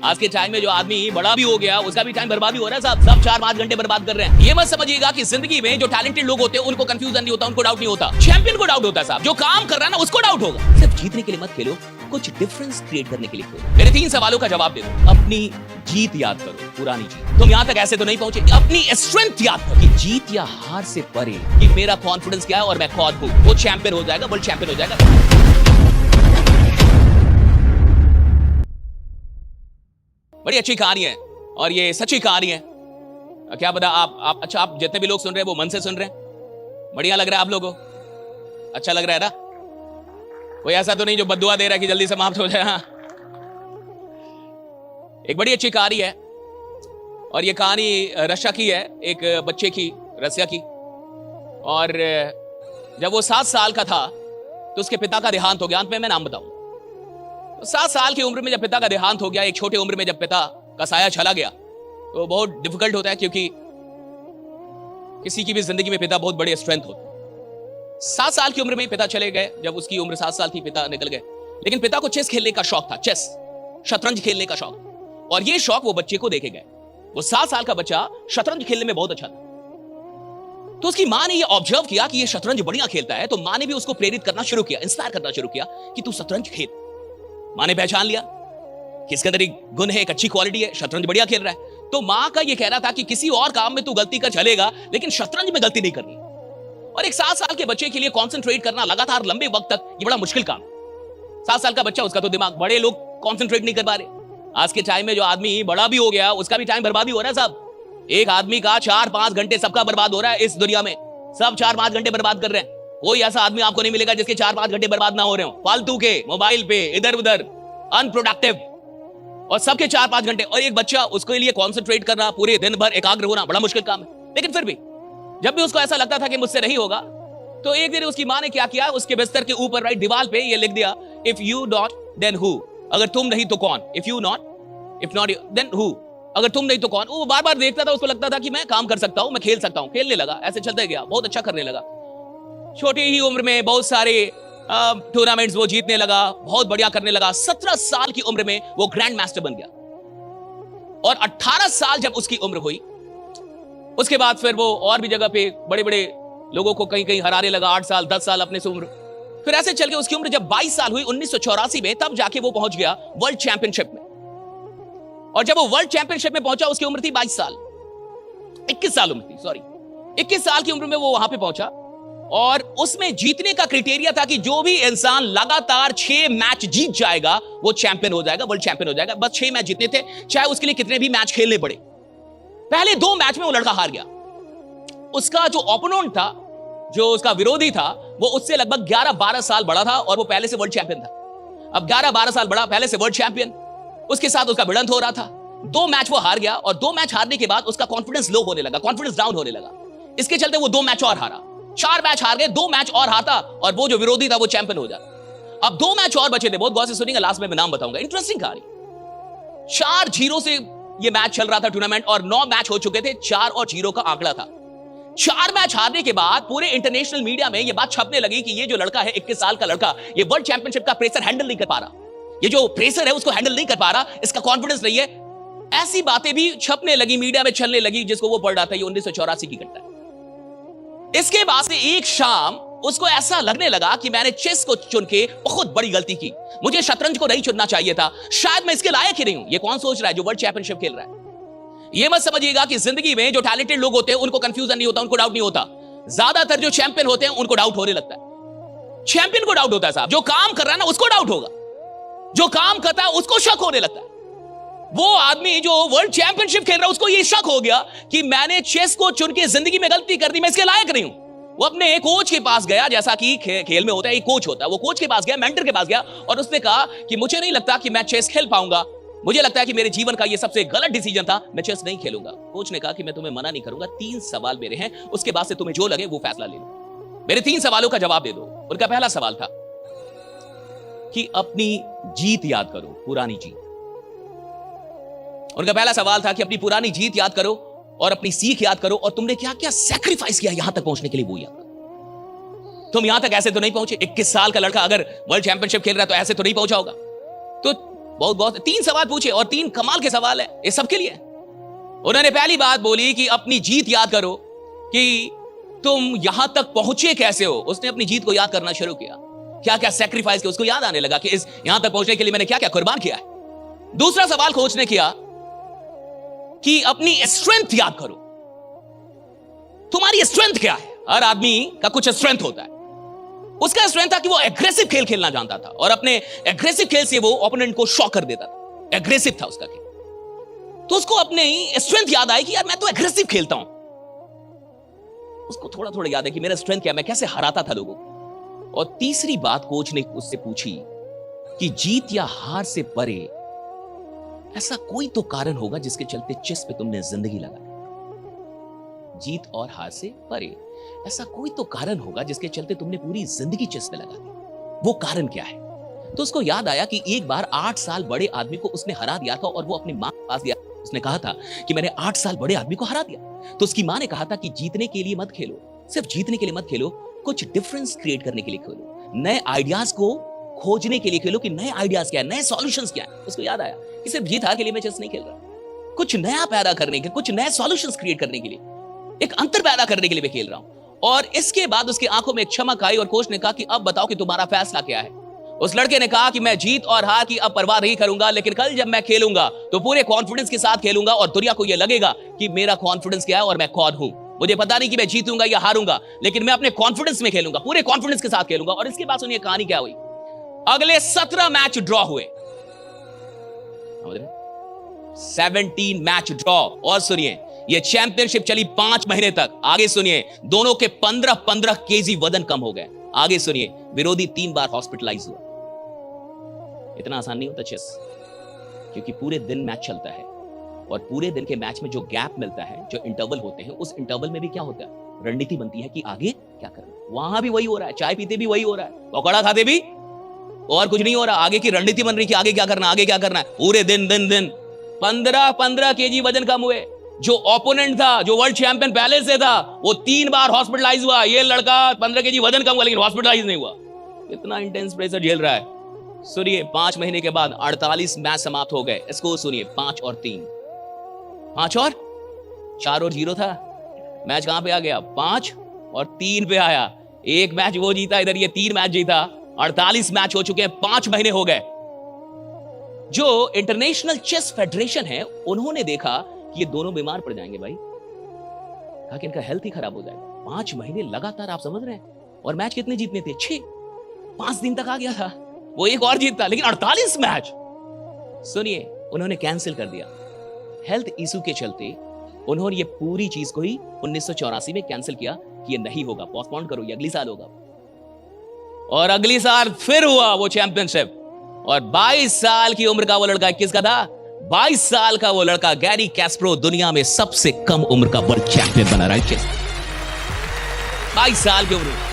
आज के टाइम में जो आदमी बड़ा भी हो गया उसका भी टाइम बर्बाद हो रहा है साहब। सब 4-5 घंटे बर्बाद कर रहे हैं। ये मत समझिएगा कि जिंदगी में जो टैलेंटेड लोग होते हैं उनको कंफ्यूजन नहीं होता, उनको डाउट नहीं होता। चैंपियन को डाउट होता है साहब। जो काम कर रहा है ना उसको डाउट होगा। सिर्फ जीतने के लिए मत खेलो, कुछ डिफरेंस क्रिएट करने के लिए खेलो। मेरे 3 सवालों का जवाब दे दो। अपनी जीत याद करो, पुरानी जीत। तुम यहां तक ऐसे तो नहीं पहुंचे। अपनी स्ट्रेंथ याद करो कि जीत या हार से परे कि मेरा कॉन्फिडेंस क्या है और मैं कौन हूं। वो चैंपियन हो जाएगा, वर्ल्ड चैंपियन हो जाएगा। बड़ी अच्छी कहानी है और ये सच्ची कहानी है। क्या पता आप जितने भी लोग सुन रहे हैं वो मन से सुन रहे हैं। बढ़िया लग रहा है आप लोगों को? अच्छा लग रहा है ना? कोई ऐसा तो नहीं जो बद्दुआ दे रहा है कि जल्दी समाप्त हो जाए। हाँ, एक बड़ी अच्छी कहानी है और ये कहानी रशिया की है, एक बच्चे की, रसिया की। और जब वो 7 साल का था तो उसके पिता का देहांत हो गया। अंत में मैं नाम बताऊं। 7 साल की उम्र में जब पिता का देहांत हो गया, एक छोटे उम्र में जब पिता का साया चला गया तो बहुत डिफिकल्ट होता है, क्योंकि किसी की भी जिंदगी में पिता बहुत बड़ी स्ट्रेंथ होती है। 7 साल की उम्र में पिता चले गए। जब उसकी उम्र 7 साल थी पिता निकल गए। लेकिन पिता को चेस खेलने का शौक था, चेस, शतरंज खेलने का शौक। और ये शौक वो बच्चे को देके गए। वो 7 साल का बच्चा शतरंज खेलने में बहुत अच्छा था। तो उसकी मां ने ये ऑब्जर्व किया कि ये शतरंज बढ़िया खेलता है, तो मां ने भी उसको प्रेरित करना शुरू किया, इंस्पायर करना शुरू किया कि तू शतरंज खेल। मां ने पहचान लिया कि इसके अंदर एक गुण है, एक अच्छी क्वालिटी है, शतरंज बढ़िया खेल रहा है। तो मां का ये कहना था कि किसी और काम में तू गलती कर चलेगा लेकिन शतरंज में गलती नहीं करनी। और एक 7 साल के बच्चे के लिए कंसंट्रेट करना लगातार लंबे वक्त तक ये बड़ा मुश्किल काम। 7 साल का बच्चा, उसका तो दिमाग, बड़े लोग कंसंट्रेट नहीं कर पा रहे। आज के टाइम में जो आदमी बड़ा भी हो गया उसका भी टाइम बर्बादी हो रहा है साहब। एक आदमी का 4-5 घंटे सबका बर्बाद हो रहा है इस दुनिया में। सब 4-5 घंटे बर्बाद कर रहे हैं। कोई ऐसा आदमी आपको नहीं मिलेगा जिसके 4-5 घंटे बर्बाद ना हो रहे हो फालतू के मोबाइल पे, इधर उधर, अनप्रोडक्टिव। और सबके 4-5 घंटे। और एक बच्चा, उसके लिए कॉन्सेंट्रेट करना, पूरे दिन भर एकाग्र होना बड़ा मुश्किल काम है। लेकिन फिर भी जब भी उसको ऐसा लगता था कि मुझसे नहीं होगा, तो एक दिन उसकी मां ने क्या किया, उसके बिस्तर के ऊपर राइट दीवार पे ये लिख दिया, if you not then who. अगर तुम नहीं तो कौन? If you not, if not then who. अगर तुम नहीं तो कौन? वो बार बार देखता था, उसको लगता था कि मैं काम कर सकता हूं, मैं खेल सकता हूं। खेलने लगा, ऐसे चलते गया, बहुत अच्छा करने लगा। छोटी ही उम्र में बहुत सारे टूर्नामेंट्स वो जीतने लगा, बहुत बढ़िया करने लगा। 17 साल की उम्र में वो ग्रैंड मास्टर बन गया। और 18 साल जब उसकी उम्र हुई, उसके बाद फिर वो और भी जगह पे बड़े बड़े लोगों को कहीं कहीं हराने लगा। 8 साल 10 साल अपने से उम्र। फिर ऐसे चल के उसकी उम्र जब 22 साल हुई 1984 में, तब जाके वो पहुंच गया वर्ल्ड चैंपियनशिप में। और जब वो वर्ल्ड चैंपियनशिप में पहुंचा, उसकी उम्र थी 22 साल, 21 साल उम्र थी, सॉरी 21 साल की उम्र में वो वहां पे पहुंचा। और उसमें जीतने का क्राइटेरिया था कि जो भी इंसान लगातार 6 मैच जीत जाएगा वो चैंपियन हो जाएगा, वर्ल्ड चैंपियन हो जाएगा। बस 6 मैच जीतने थे, चाहे उसके लिए कितने भी मैच खेलने पड़े। पहले 2 मैच में वो लड़का हार गया। उसका जो ओपोनेंट था, जो उसका विरोधी था, वो उससे लगभग 11-12 साल बड़ा था और वो पहले से वर्ल्ड चैंपियन था। अब 11-12 साल बड़ा, पहले से वर्ल्ड चैंपियन, उसके साथ उसका भिड़ंत हो रहा था। 2 मैच वो हार गया और 2 मैच हारने के बाद उसका कॉन्फिडेंस लो होने लगा, कॉन्फिडेंस डाउन होने लगा। इसके चलते वो 2 मैच और हारा, 4 मैच हार गए, 2 मैच और हारता और वो जो विरोधी था वो चैंपियन हो जाता। अब 2 मैच और बचे थे, बहुत गौर से सुनिएगा, लास्ट में मैं नाम बताऊंगा। इंटरेस्टिंग कहानी। 4-0 से ये मैच चल रहा था टूर्नामेंट और 9 मैच हो चुके थे, 4-0 का आंकड़ा था। 4 मैच हारने के बाद पूरे इंटरनेशनल मीडिया में ये बात छपने लगी कि ये जो लड़का है, 21 साल का लड़का, ये वर्ल्ड चैंपियनशिप का प्रेशर हैंडल नहीं कर पा रहा। ये जो प्रेशर है उसको हैंडल नहीं कर पा रहा, इसका कॉन्फिडेंस नहीं है। ऐसी बातें भी छपने लगी, मीडिया में चलने लगी, जिसको वो पढ़ रहा था। ये 1984 की घटना है। इसके बाद से एक शाम उसको ऐसा लगने लगा कि मैंने चेस को चुन के बहुत बड़ी गलती की, मुझे शतरंज को नहीं चुनना चाहिए था, शायद मैं इसके लायक ही नहीं हूं। ये कौन सोच रहा है जो वर्ल्ड चैंपियनशिप खेल रहा है? ये मत समझिएगा कि जिंदगी में जो टैलेंटेड लोग होते हैं उनको कंफ्यूजन नहीं होता, उनको डाउट नहीं होता। ज्यादातर जो चैंपियन होते हैं उनको डाउट होने लगता है। चैंपियन को डाउट होता है साहब। जो काम कर रहा है ना उसको डाउट होगा, जो काम करता है उसको शक होने लगता है। वो आदमी जो वर्ल्ड चैंपियनशिप खेल रहा है उसको ये शक हो गया कि मैंने चेस को चुन के जिंदगी में गलती कर दी, मैं इसके लायक नहीं हूं। वो अपने कोच के पास गया, जैसा कि खेल में होता है, एक कोच होता है। वो कोच के पास गया, मेंटर के पास गया और उसने कहा कि मुझे नहीं लगता कि मैं चेस खेल पाऊंगा, मुझे लगता है कि मेरे जीवन का ये सबसे गलत डिसीजन था, मैं चेस नहीं खेलूंगा। कोच ने कहा कि मैं तुम्हें मना नहीं करूंगा, 3 सवाल मेरे हैं, उसके बाद से तुम्हें जो लगे वो फैसला ले लो। मेरे 3 सवालों का जवाब दे दो। उनका पहला सवाल था कि अपनी जीत याद करो, पुरानी जीत। उनका पहला सवाल था कि अपनी पुरानी जीत याद करो और अपनी सीख याद करो और तुमने क्या क्या सैक्रिफाइस किया यहां तक पहुंचने के लिए, वो याद करो। तुम यहां तक ऐसे तो नहीं पहुंचे। 21 साल का लड़का अगर वर्ल्ड चैंपियनशिप खेल रहा है तो ऐसे तो नहीं पहुंचा होगा। तो बहुत बहुत 3 सवाल पूछे और 3 कमाल के सवाल है, ये सबके लिए। उन्होंने पहली बात बोली कि अपनी जीत याद करो कि तुम यहां तक पहुंचे कैसे हो। उसने अपनी जीत को याद करना शुरू किया, क्या क्या सैक्रिफाइस किया, उसको याद आने लगा कि इस यहां तक पहुंचने के लिए मैंने क्या क्या कुर्बान किया है। दूसरा सवाल कोच ने किया कि अपनी स्ट्रेंथ याद करो, तुम्हारी स्ट्रेंथ क्या है। हर आदमी का कुछ स्ट्रेंथ होता है। उसका स्ट्रेंथ था कि वो एग्रेसिव खेल खेलना जानता था और अपने एग्रेसिव खेल से वो ओपोनेंट को शॉक कर देता था। एग्रेसिव था उसका खेल, तो उसको अपने स्ट्रेंथ याद आई कि यार मैं तो एग्रेसिव खेलता हूं। उसको थोड़ा थोड़ा याद है कि मेरा स्ट्रेंथ क्या, मैं कैसे हराता था लोगों को। और तीसरी बात कोच ने उससे पूछी कि जीत या हार से परे ऐसा कोई तो कारण होगा जिसके चलते चेस पे तुमने जिंदगी लगा दी। जीत और हार से परे ऐसा कोई तो कारण होगा जिसके चलते तुमने पूरी जिंदगी चेस पे लगा दी। वो कारण क्या है? तो उसको याद आया कि एक बार 8 साल बड़े आदमी को उसने हरा दिया था और वो अपनी मां के पास गया। उसने कहा था कि मैंने 8 साल बड़े आदमी को हरा दिया। तो उसकी मां ने कहा था कि जीतने के लिए मत खेलो, सिर्फ जीतने के लिए मत खेलो, कुछ डिफरेंस क्रिएट करने के लिए खेलो, नए आइडियाज को खोजने के लिए खेलो कि नए आइडियाज क्या है, नए सॉल्यूशंस क्या है। उसको याद आया कि सिर्फ जीत हार के लिए मैं चेस नहीं खेल रहा, कुछ नया पैदा करने के, कुछ नए सॉल्यूशंस क्रिएट करने के लिए, एक अंतर पैदा करने के लिए मैं खेल रहा हूं। और इसके बाद उसकी आंखों में एक चमक आई और कोच ने कहा कि अब बताओ कि तुम्हारा फैसला क्या है। उस लड़के ने कहा कि मैं जीत और हार की अब परवाह नहीं करूंगा, लेकिन कल जब मैं खेलूंगा तो पूरे कॉन्फिडेंस के साथ खेलूंगा और दुनिया को यह लगेगा कि मेरा कॉन्फिडेंस क्या है और मैं कौन हूं। मुझे पता नहीं कि मैं जीतूंगा या हारूंगा, लेकिन मैं अपने कॉन्फिडेंस में खेलूंगा, पूरे कॉन्फिडेंस के साथ खेलूंगा। और इसके बाद सुनिए कहानी क्या हुई। अगले 17 मैच ड्रॉ हुए, 17 मैच ड्रॉ। और सुनिए ये चैंपियनशिप चली 5 महीने तक। आगे सुनिए दोनों के 15-15 केजी वजन कम हो गए। आगे सुनिए विरोधी 3 बार हॉस्पिटलाइज हुआ। इतना आसान नहीं होता चेस, क्योंकि पूरे दिन मैच चलता है और पूरे दिन के मैच में जो गैप मिलता है, जो इंटरवल होते हैं, उस इंटरवल में भी क्या होता है, रणनीति बनती है कि आगे क्या करना। वहां भी वही हो रहा है, चाय पीते भी वही हो रहा है, पकौड़ा खाते भी और कुछ नहीं हो रहा। आगे की रणनीति बन रही कि आगे क्या करना, आगे क्या करना है। पूरे दिन 15-15 केजी वजन कम हुए। जो ओपोनेंट था, जो वर्ल्ड चैंपियन पहले से था, वो 3 बार हॉस्पिटलाइज हुआ। ये लड़का 15 केजी वजन कम हुआ लेकिन हॉस्पिटलाइज नहीं हुआ। इतना इंटेंस प्रेशर झेल रहा है। सुनिए 5 महीने के बाद 48 मैच समाप्त हो गए। इसको सुनिए 5 और 3, 5 और 4 और 0 था। मैच कहां पे आ गया, 5 और 3 पे आया। एक मैच वो जीता, इधर ये 3 मैच जीता। 48 मैच हो चुके हैं, 5 महीने हो गए। जो इंटरनेशनल चेस फेडरेशन है उन्होंने देखा कि ये दोनों बीमार पड़ जाएंगे भाई, कहा कि इनका हेल्थ ही खराब हो जाएगा। 5 महीने लगातार, आप समझ रहे हैं। और मैच कितने जीतने थे, 6। 5 दिन तक आ गया था, वो एक और जीतता, लेकिन 48 मैच। सुनिए उन्होंने कैंसिल कर दिया हेल्थ इशू के चलते। उन्होंने ये पूरी चीज को ही 1984 में कैंसिल किया कि ये नहीं होगा, पोस्टपोन करो, ये अगली साल होगा। और अगली साल फिर हुआ वो चैंपियनशिप। और 22 साल की उम्र का वो लड़का, किसका था, 22 साल का वो लड़का गैरी कैस्परो, दुनिया में सबसे कम उम्र का वर्ल्ड चैंपियन बना रहा है चेस। 22 साल की उम्र।